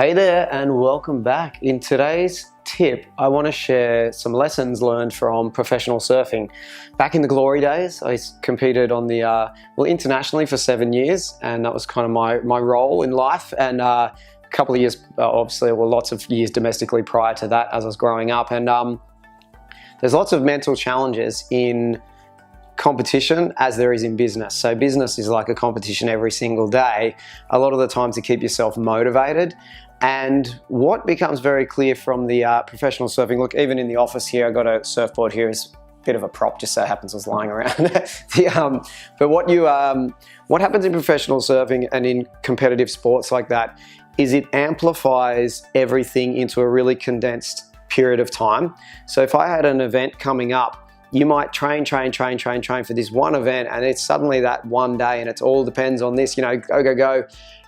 Hey there and welcome back. In today's tip, I want to share some lessons learned from professional surfing. Back in the glory days, I competed on the, internationally for 7 years, and that was kind of my role in life. And a couple of years, obviously, lots of years domestically prior to that as I was growing up. And there's lots of mental challenges in competition as there is in business. So business is like a competition every single day, a lot of the time to keep yourself motivated. And what becomes very clear from the professional surfing, look, even in the office here, I got a surfboard here, is a bit of a prop, just so happens I was lying around. But what happens in professional surfing and in competitive sports like that is it amplifies everything into a really condensed period of time. So if I had an event coming up, you might train for this one event, and it's suddenly that one day and it all depends on this, go.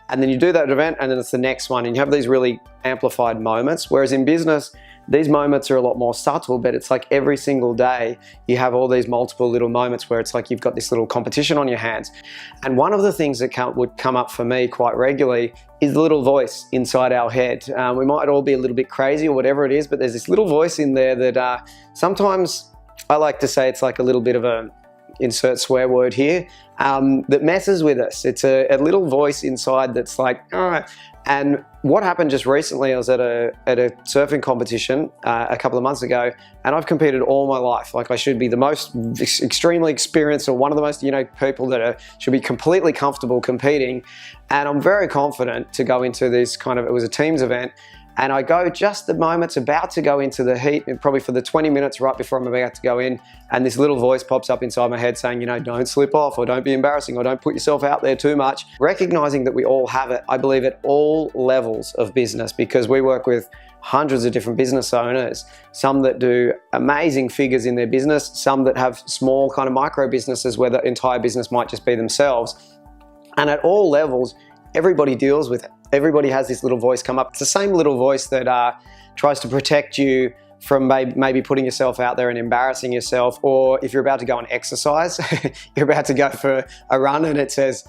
And then you do that event and then it's the next one, and you have these really amplified moments. Whereas in business, these moments are a lot more subtle, but it's like every single day you have all these multiple little moments where it's like you've got this little competition on your hands. And one of the things that would come up for me quite regularly is the little voice inside our head. We might all be a little bit crazy or whatever it is, but there's this little voice in there that sometimes I like to say it's like a little bit of a, insert swear word here, that messes with us. It's a little voice inside that's like, all right. And what happened just recently, I was at a surfing competition a couple of months ago, and I've competed all my life. Like I should be the most extremely experienced, or one of the most, people that should be completely comfortable competing. And I'm very confident to go into this it was a teams event. And I go just the moment's about to go into the heat, and probably for the 20 minutes right before I'm about to go in, and this little voice pops up inside my head saying, don't slip off, or don't be embarrassing, or don't put yourself out there too much. Recognizing that we all have it, I believe, at all levels of business, because we work with hundreds of different business owners, some that do amazing figures in their business, some that have small kind of micro businesses where the entire business might just be themselves. And at all levels, everybody deals with it. Everybody has this little voice come up. It's the same little voice that tries to protect you from maybe putting yourself out there and embarrassing yourself, or if you're about to go and exercise, you're about to go for a run and it says,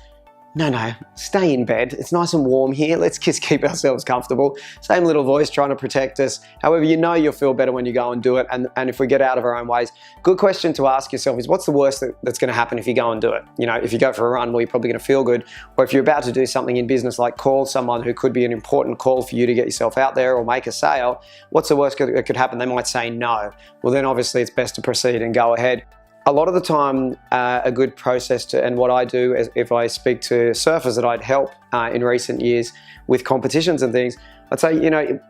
no, stay in bed. It's nice and warm here. Let's just keep ourselves comfortable. Same little voice trying to protect us. However, you'll feel better when you go and do it. And if we get out of our own ways, good question to ask yourself is, what's the worst that's going to happen if you go and do it? If you go for a run, well, you're probably going to feel good. Or if you're about to do something in business, like call someone who could be an important call for you to get yourself out there or make a sale, what's the worst that could happen? They might say no. Well, then obviously it's best to proceed and go ahead. A lot of the time, a good process and what I do is, if I speak to surfers that I'd help in recent years with competitions and things, I'd say,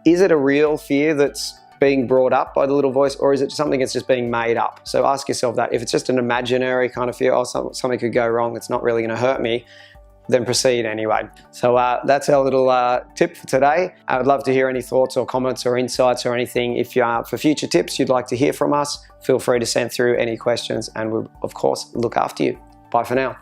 is it a real fear that's being brought up by the little voice, or is it something that's just being made up? So ask yourself that. If it's just an imaginary kind of fear, something could go wrong, it's not really going to hurt me, then proceed anyway. So that's our little tip for today. I would love to hear any thoughts or comments or insights or anything. If you are for future tips you'd like to hear from us, feel free to send through any questions, and we'll of course look after you. Bye for now.